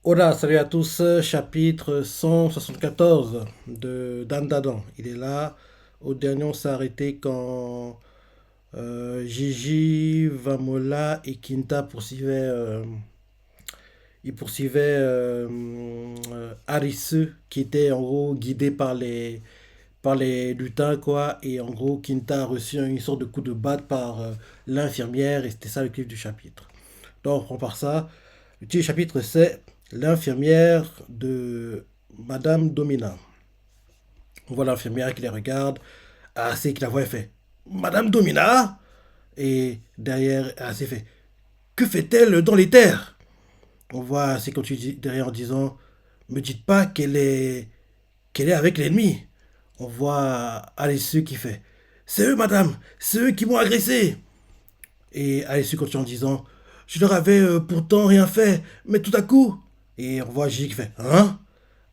Hola, salut à tous, chapitre 174 de Dan Dadan. Il est là. Au dernier, on s'est arrêté quand Gigi, Vamola et Quinta poursuivaient Arisu, qui était en gros guidé par les lutins, quoi. Et en gros, Quinta a reçu une sorte de coup de batte par l'infirmière, et c'était ça le clip du chapitre. Donc, on reprend par ça. Le titre du chapitre, c'est l'infirmière de Madame Domina. On voit l'infirmière qui les regarde, assez qui la voit et fait Madame Domina. Et derrière, assez fait Que fait-elle dans les terres? On voit assez continue derrière en disant Me dites pas qu'elle est avec l'ennemi. On voit Alessio qui fait C'est eux, madame, c'est eux qui m'ont agressé. Et Alessio continue en disant Je leur avais pourtant rien fait, mais tout à coup. Et on voit Gigi qui fait Hein?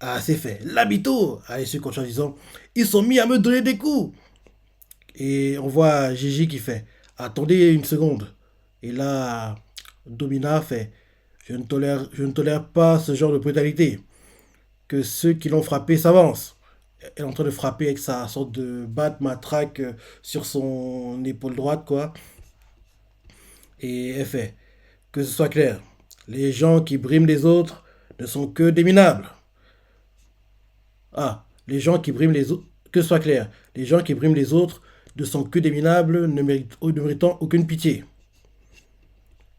Ah, c'est fait. L'habito. Alessio continue en disant Ils sont mis à me donner des coups. Et on voit Gigi qui fait Attendez une seconde. Et là, Domina fait je ne tolère pas ce genre de brutalité. Que ceux qui l'ont frappé s'avancent. Elle est en train de frapper avec sa sorte de batte matraque sur son épaule droite, quoi. Et elle fait Que ce soit clair, les gens qui briment les autres ne sont que des minables. Ah, les gens qui briment les autres, que ce soit clair, les gens qui briment les autres ne sont que des minables, ne méritant aucune pitié.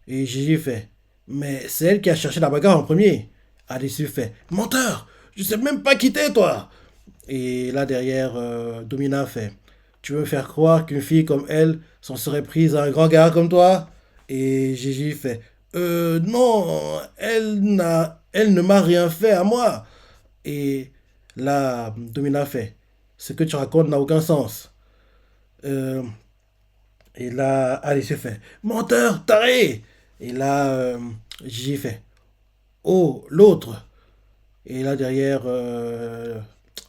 Et Gigi fait Mais c'est elle qui a cherché la bagarre en premier. Alice fait Menteur, je sais même pas qui t'es, toi. Et là derrière, Domina fait Tu veux me faire croire qu'une fille comme elle s'en serait prise à un grand gars comme toi? Et Gigi fait Non, elle ne m'a rien fait à moi. Et là, Domina fait Ce que tu racontes n'a aucun sens. Euh, et là, Alice fait Menteur, taré. Et là, Gigi fait Oh, l'autre. Et là derrière,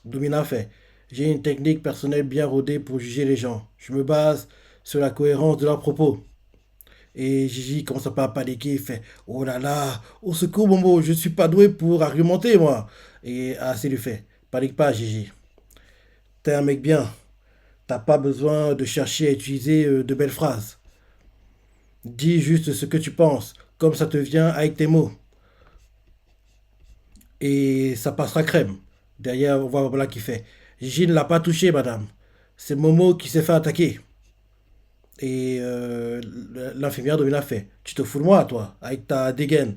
Domina fait J'ai une technique personnelle bien rodée pour juger les gens. Je me base sur la cohérence de leurs propos. Et Gigi commence à pas à paniquer, il fait Oh là là, au secours, Momo, je suis pas doué pour argumenter, moi. Et assez lui fait Panique pas, Gigi. T'es un mec bien. T'as pas besoin de chercher à utiliser de belles phrases. Dis juste ce que tu penses, comme ça te vient avec tes mots. Et ça passera crème. Derrière, on voit Bla qui fait Gigi ne l'a pas touché, madame. C'est Momo qui s'est fait attaquer. Et l'infirmière Domina fait Tu te fous de moi, toi, avec ta dégaine.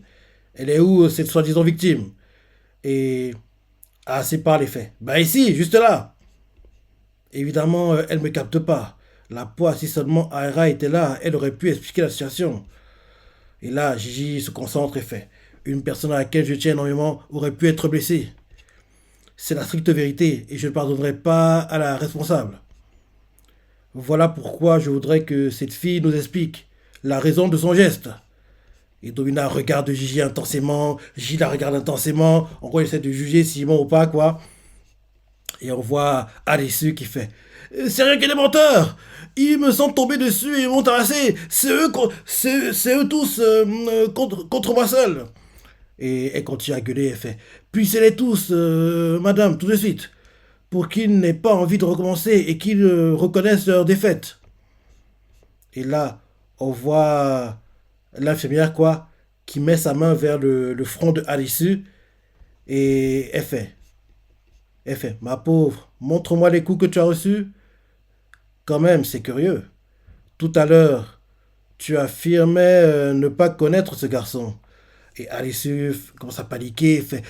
Elle est où, cette soi-disant victime? Et assez par les faits. Bah, ici, juste là. Évidemment, elle me capte pas. La poisse, si seulement Aira était là, elle aurait pu expliquer la situation. Et là, Gigi se concentre et fait Une personne à laquelle je tiens énormément aurait pu être blessée. C'est la stricte vérité et je ne pardonnerai pas à la responsable. Voilà pourquoi je voudrais que cette fille nous explique la raison de son geste. Et Domina regarde Gigi intensément, Gigi la regarde intensément, en gros il essaie de juger s'il ment ou pas, quoi. Et on voit Alessu qui fait C'est rien que des menteurs. Ils me sont tombés dessus et ils m'ont tabassé. C'est eux tous contre moi seul. Et elle continue à gueuler, elle fait Puissez-les tous, madame, tout de suite, pour qu'ils n'aient pas envie de recommencer et qu'ils reconnaissent leur défaite. Et là, on voit l'infirmière, quoi, qui met sa main vers le front de Alice et elle fait, ma pauvre, montre-moi les coups que tu as reçus. Quand même, c'est curieux. Tout à l'heure, tu affirmais ne pas connaître ce garçon. Et Alice commence à paniquer, fait,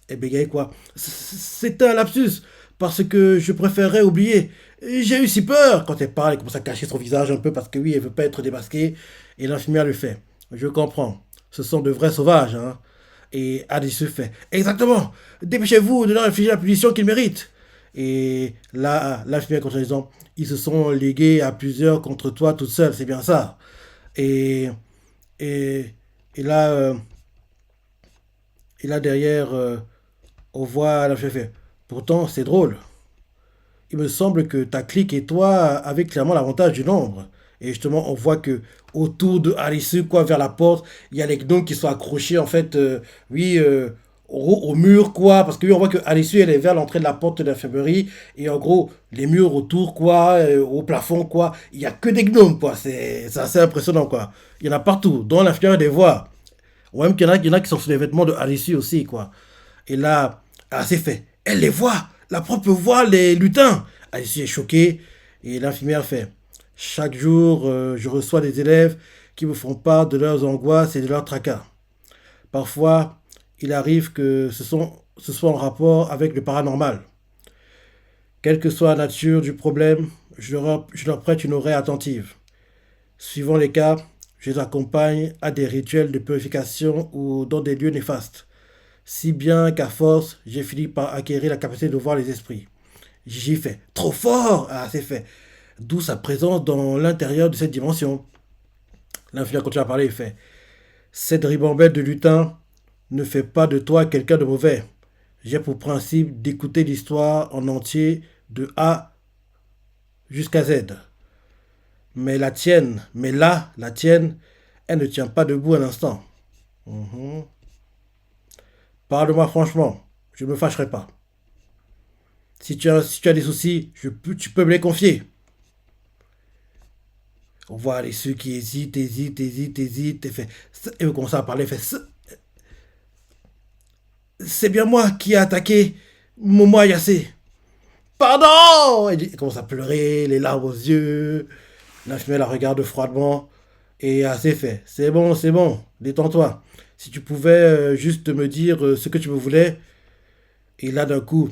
et bégaye quoi. C'est un lapsus, parce que je préférerais oublier. J'ai eu si peur. Quand elle parle, elle commence à cacher son visage un peu parce que oui, elle veut pas être démasquée. Et l'infirmière lui fait, je comprends. Ce sont de vrais sauvages, hein. Et Alice fait, exactement. Dépêchez-vous de leur infliger la punition qu'ils méritent. Et là, l'infirmière continue en disant, ils se sont légués à plusieurs contre toi toute seule, c'est bien ça. Et, et, et là, derrière, on voit la chef. Pourtant, c'est drôle. Il me semble que ta clique et toi avez clairement l'avantage du nombre. Et justement, on voit que autour de Alice, quoi, vers la porte, il y a les gnomes qui sont accrochés, en fait, oui, au mur, quoi. Parce que oui, on voit que Alice, elle est vers l'entrée de la porte de l'infirmerie. Et en gros, les murs autour, quoi, au plafond, quoi, il n'y a que des gnomes, quoi. C'est assez impressionnant, quoi. Il y en a partout, dans l'infirmerie des voix. Ou même qu'il y en a qui sont sous les vêtements de Alice aussi, quoi. Et là, ah, c'est fait. Elle les voit. La propre voit les lutins. Alice est choquée. Et l'infirmière fait. Chaque jour, je reçois des élèves qui me font part de leurs angoisses et de leurs tracas. Parfois, il arrive que ce soit en rapport avec le paranormal. Quelle que soit la nature du problème, je leur prête une oreille attentive. Suivant les cas, je les accompagne à des rituels de purification ou dans des lieux néfastes. Si bien qu'à force, j'ai fini par acquérir la capacité de voir les esprits. J'ai fait trop fort. Ah, c'est fait. D'où sa présence dans l'intérieur de cette dimension. L'infini continue à parler, il fait cette ribambelle de lutin ne fait pas de toi quelqu'un de mauvais. J'ai pour principe d'écouter l'histoire en entier de A jusqu'à Z. Mais la tienne, mais là, la tienne, elle ne tient pas debout un instant. Mhm. Parle-moi franchement, je ne me fâcherai pas. Si tu as des soucis, tu peux me les confier. On voit les ceux qui hésitent, et vous commencez à parler, fait, c'est bien moi qui ai attaqué Momo Ayase. Pardon. Elle commence à pleurer, les larmes aux yeux. L'infirmière la regarde froidement, et c'est fait. C'est bon, détends-toi. Si tu pouvais juste me dire ce que tu me voulais, et là d'un coup,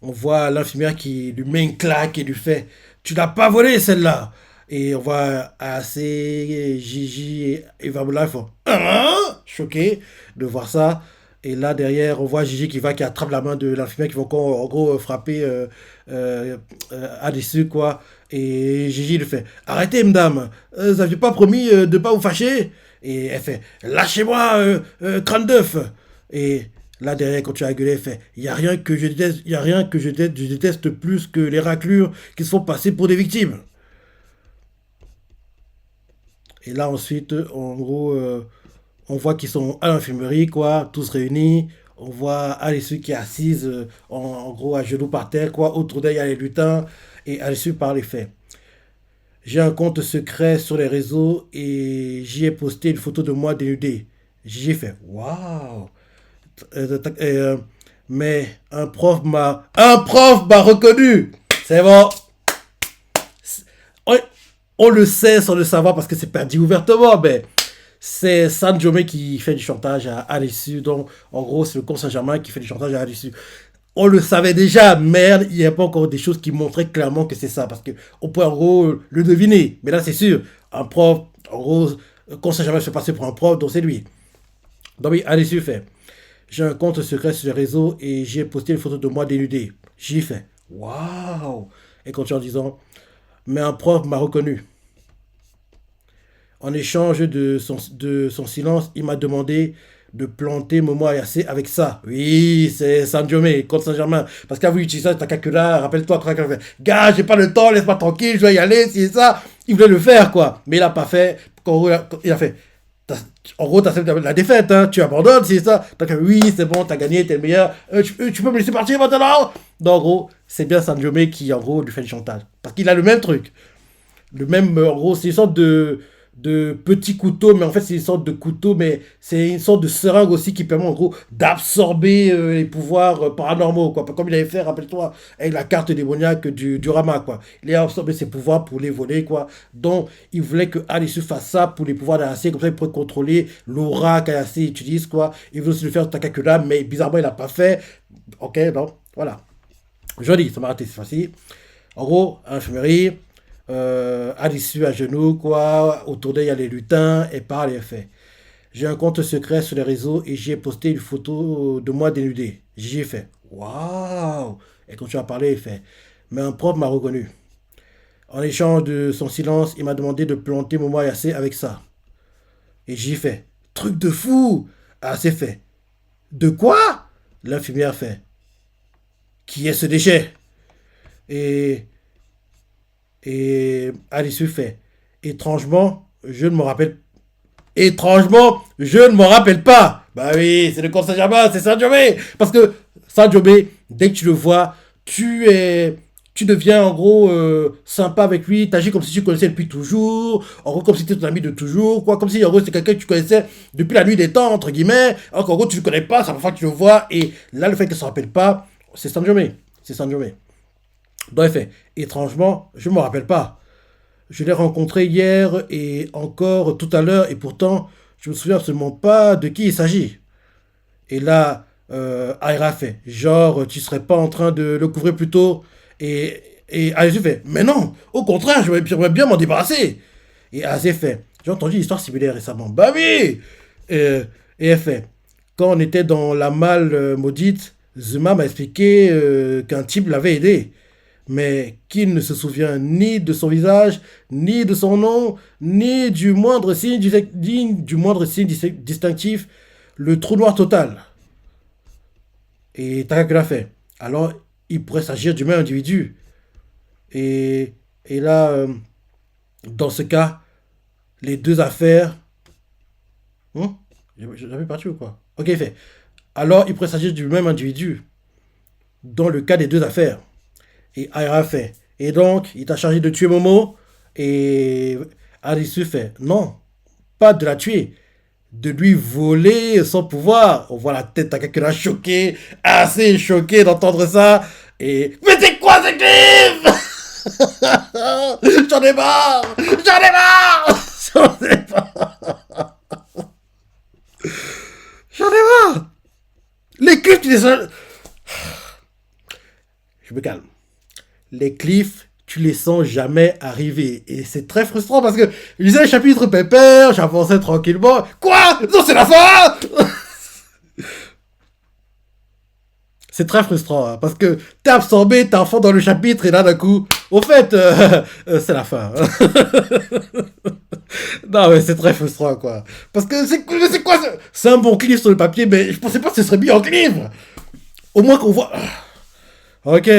on voit l'infirmière qui lui met une claque et lui fait tu l'as pas volé celle-là. Et on voit assez Gigi et Vamula font hein choqués de voir ça. Et là derrière, on voit Gigi qui attrape la main de l'infirmière qui va encore en gros frapper à dessus quoi. Et Gigi lui fait arrêtez madame, vous n'aviez pas promis de pas vous fâcher. Et elle fait lâchez-moi crâne d'œuf. Et là derrière, quand tu as gueulé, elle fait il n'y a rien que je déteste, il y a rien que je déteste plus que les raclures qui se font passer pour des victimes. Et là ensuite, en gros, on voit qu'ils sont à l'infirmerie, quoi, tous réunis. On voit Alice qui est assise, en gros, à genoux par terre, quoi. Autour d'elle, il y a les lutins. Et Alice parle et fait j'ai un compte secret sur les réseaux et j'y ai posté une photo de moi dénudé. J'ai fait waouh. Euh, mais un prof m'a reconnu. C'est bon. On, on le sait sans le savoir parce que c'est pas dit ouvertement, mais c'est San Jome qui fait du chantage à Alice. Donc, en gros, c'est le Conseil Saint-Germain qui fait du chantage à Alice. On le savait déjà, mais il n'y a pas encore des choses qui montraient clairement que c'est ça. Parce qu'on peut en gros le deviner. Mais là, c'est sûr, un prof, en gros, Conseil Saint-Germain se fait passer pour un prof, donc c'est lui. Donc oui, Alice fait j'ai un compte secret sur les réseaux et j'ai posté une photo de moi dénudé. J'ai fait waouh. Et continue en disant mais un prof m'a reconnu. En échange de son silence, il m'a demandé de planter Momo Ayase avec ça. Oui, c'est San Jome, contre Saint-Germain. Parce qu'à vous utiliser ça, Takakura, rappelle-toi, gars, j'ai pas le temps, laisse-moi tranquille, je dois y aller, c'est ça. Il voulait le faire, quoi. Mais il a pas fait. Il a fait. En gros, t'as accepté la défaite, hein. Tu abandonnes, c'est ça. Oui, c'est bon, t'as gagné, t'es le meilleur. Tu peux me laisser partir maintenant. Donc, en gros, c'est bien San Jome qui, en gros, lui fait le chantage. Parce qu'il a le même truc. Le même, en gros, c'est une sorte de petit couteau, mais en fait, c'est une sorte de couteau, mais c'est une sorte de seringue aussi qui permet, en gros, d'absorber les pouvoirs paranormaux, quoi. Comme il avait fait, rappelle-toi, avec la carte démoniaque du Rama, quoi. Il a absorbé ses pouvoirs pour les voler, quoi. Donc, il voulait que Alice fasse ça pour les pouvoirs d'Ayase, comme ça, il pourrait contrôler l'aura qu'Ayase utilise, quoi. Il voulait aussi le faire Takakura, mais bizarrement, il n'a pas fait. Ok, non, voilà. Joli, ça m'a raté, c'est facile. En gros, à l'infirmerie, à l'issue à genoux, quoi. Autour d'elle, il y a les lutins, et parle et elle fait. J'ai un compte secret sur les réseaux et j'y ai posté une photo de moi dénudé. J'y ai fait. Waouh! Et quand tu as parlé, il fait. Mais un prof m'a reconnu. En échange de son silence, il m'a demandé de planter Momo Ayase avec ça. Et j'y ai fait. Truc de fou! Ah, c'est fait. De quoi? L'infirmière fait. Qui est ce déchet? Et Et Alice fait, étrangement, je ne me rappelle. Étrangement, je ne me rappelle pas. Bah oui, c'est le corps Saint-Germain, c'est Saint-Germain. Parce que Saint-Germain, dès que tu le vois, tu es. Tu deviens en gros sympa avec lui, t'agis comme si tu le connaissais depuis toujours, en gros comme si tu étais ton ami de toujours, quoi, comme si en gros c'est quelqu'un que tu connaissais depuis la nuit des temps, entre guillemets, alors qu'en gros tu ne le connais pas, c'est la première fois que tu le vois, et là le fait qu'il ne se rappelle pas, c'est Saint-Germain, c'est Saint-Germain. Dans les faits, étrangement, je ne me rappelle pas. Je l'ai rencontré hier et encore tout à l'heure, et pourtant, je me souviens absolument pas de qui il s'agit. Et là, Aira fait, genre, tu serais pas en train de le couvrir plus tôt. Et Azé fait, mais non, au contraire, j'aimerais bien m'en débarrasser. Et Azé fait, j'ai entendu une histoire similaire récemment. Bah oui. Euh, et elle fait, quand on était dans la malle maudite, Zuma m'a expliqué qu'un type l'avait aidé, mais qu'il ne se souvient ni de son visage, ni de son nom, ni du moindre signe, du moindre signe distinctif, le trou noir total. Et Takakura fait. Alors, il pourrait s'agir du même individu. Et, et là, dans ce cas, les deux affaires. Hein. J'avais parti ou quoi? Ok, il fait. Alors, il pourrait s'agir du même individu dans le cas des deux affaires. Et Aira fait. Et donc, il t'a chargé de tuer Momo. Et Arisu fait. Non, pas de la tuer. De lui voler son pouvoir. On voit la tête à quelqu'un choqué, assez choqué d'entendre ça. Et. Mais c'est quoi ce clip? J'en ai marre! J'en ai marre! J'en ai marre! J'en ai marre! Les clips, tu les sens. Je me calme. Les cliffs, tu les sens jamais arriver. Et c'est très frustrant parce que je lisais le chapitre pépère, j'avançais tranquillement. Quoi? Non, c'est la fin! C'est très frustrant hein, parce que t'es absorbé, t'es à fond dans le chapitre et là d'un coup, au fait, c'est la fin. Non mais c'est très frustrant quoi. Parce que c'est quoi c'est un bon clip sur le papier mais je pensais pas que ce serait mis en clip. Au moins qu'on voit. Ok,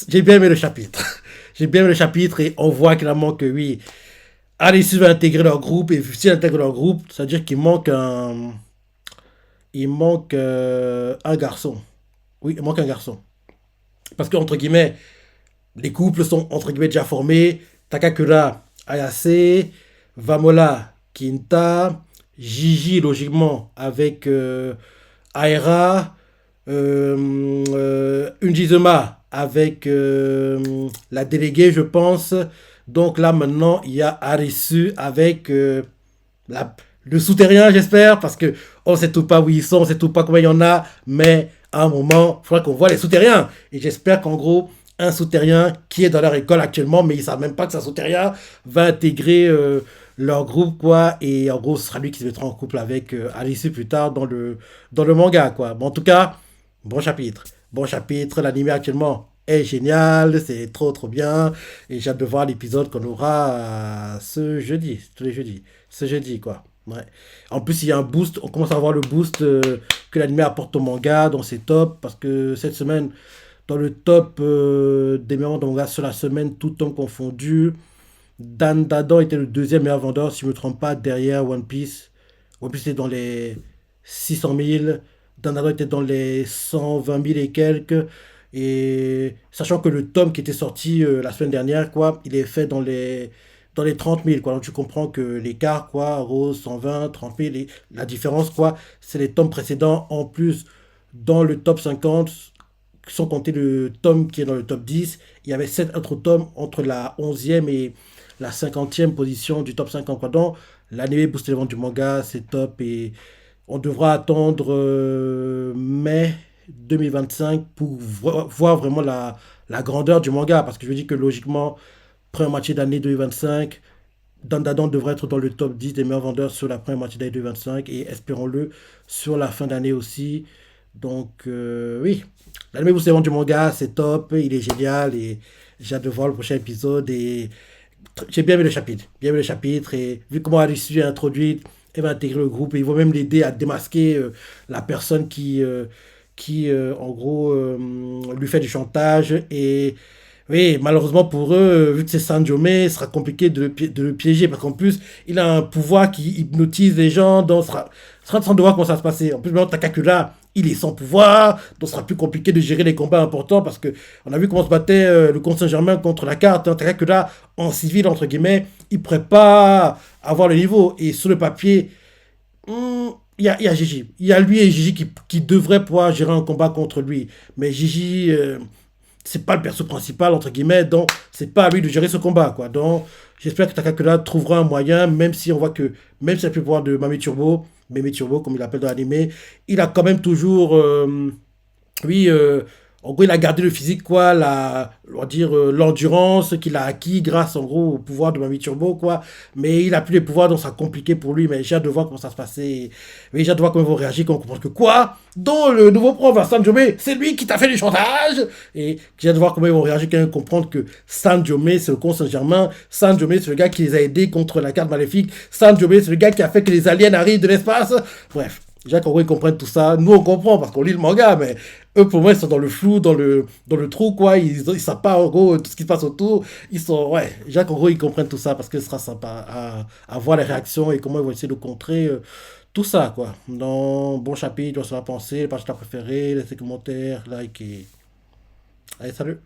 j'ai bien aimé le chapitre. J'ai bien aimé le chapitre et on voit clairement que oui, Alice va intégrer leur groupe et si elle intègre leur groupe, ça veut dire qu'il manque un. Il manque un garçon. Oui, il manque un garçon. Parce que, entre guillemets, les couples sont, entre guillemets, déjà formés. Takakura, Ayase, Vamola, Kinta, Gigi, logiquement, avec Aira, Unjizuma, avec la déléguée, je pense. Donc là, maintenant, il y a Arisu avec le souterrain, j'espère, parce que on sait tout pas où ils sont, on sait tout pas combien il y en a, mais à un moment, il faudra qu'on voit les souterrains. Et j'espère qu'en gros, un souterrain qui est dans leur école actuellement, mais ils savent même pas que c'est un souterrain, va intégrer leur groupe, quoi. Et en gros, ce sera lui qui se mettra en couple avec Alice plus tard dans le manga, quoi. Bon, en tout cas, bon chapitre. Bon chapitre, l'anime actuellement est génial, c'est trop trop bien. Et j'ai hâte de voir l'épisode qu'on aura ce jeudi, tous les jeudis. Ce jeudi, quoi. Ouais. En plus, il y a un boost, on commence à voir le boost que l'anime apporte au manga, donc c'est top, parce que cette semaine, dans le top des meilleurs mangas sur la semaine, tout temps confondu, Dan Dadan était le deuxième meilleur vendeur, si je ne me trompe pas, derrière One Piece. One Piece était dans les 600 000, Dan Dadan était dans les 120 000 et quelques, et sachant que le tome qui était sorti la semaine dernière, quoi, il est fait dans les 30 000, quoi. Donc tu comprends que l'écart, quoi, Rose 120, 30 000, et la différence, quoi, c'est les tomes précédents. En plus, dans le top 50, sans compter le tome qui est dans le top 10, il y avait 7 autres tomes entre la 11e et la 50e position du top 50, quoi. Donc l'anime booste les ventes du manga, c'est top, et on devra attendre mai 2025 pour voir vraiment la grandeur du manga, parce que je dis que logiquement, première moitié d'année 2025, Dandadan devrait être dans le top 10 des meilleurs vendeurs sur la première moitié d'année 2025 et espérons-le sur la fin d'année aussi. Donc oui, l'anime vous du manga, c'est top, il est génial et j'ai hâte de voir le prochain épisode et j'ai bien aimé le chapitre. Bien aimé le chapitre et vu comment Alice a introduit, elle va intégrer le groupe et ils vont même l'aider à démasquer la personne qui en gros, lui fait du chantage et Oui, malheureusement pour eux, vu que c'est Sanjome, ce sera compliqué de le piéger parce qu'en plus, il a un pouvoir qui hypnotise les gens, donc ce sera sans devoir comment ça va se passer. En plus, maintenant, Takakura, il est sans pouvoir, donc ce sera plus compliqué de gérer les combats importants parce que on a vu comment se battait le comte Saint-Germain contre la carte. Hein. Takakura, en civil, entre guillemets, il ne pourrait pas avoir le niveau. Et sur le papier, il y a Gigi. Il y a lui et Gigi qui devraient pouvoir gérer un combat contre lui. Mais Gigi, c'est pas le perso principal, entre guillemets, donc c'est pas à lui de gérer ce combat, quoi. Donc, j'espère que Takakura trouvera un moyen, même si on voit que, même si il a plus le pouvoir de Mami Turbo, comme il l'appelle dans l'anime, il a quand même toujours, oui, en gros, il a gardé le physique, quoi, on va dire, l'endurance qu'il a acquis grâce, en gros, au pouvoir de Mami Turbo, quoi. Mais il a plus les pouvoirs, donc ça compliqué pour lui. Mais j'ai hâte de voir comment ça se passer. Mais j'ai hâte de voir comment ils vont réagir, quand on comprend que quoi? Dans le nouveau prof, Sam Jome, c'est lui qui t'a fait du chantage! Et j'ai hâte de voir comment ils vont réagir quand ils vont comprendre que Sam Jome, c'est le con Saint-Germain. Sam Jome, c'est le gars qui les a aidés contre la carte maléfique. Sam Jome, c'est le gars qui a fait que les aliens arrivent de l'espace. Bref. Déjà qu'en gros, ils comprennent tout ça. Nous, on comprend parce qu'on lit le manga, mais eux, pour moi, ils sont dans le flou, dans le trou, quoi. Ils savent pas, en gros, tout ce qui se passe autour. Ils sont, ouais. Déjà qu'en gros, ils comprennent tout ça parce que ce sera sympa à voir les réactions et comment ils vont essayer de contrer tout ça, quoi. Donc, bon chapitre, on se la penser, les pages que t'as préférées, laissez commentaires, like et. Allez, salut!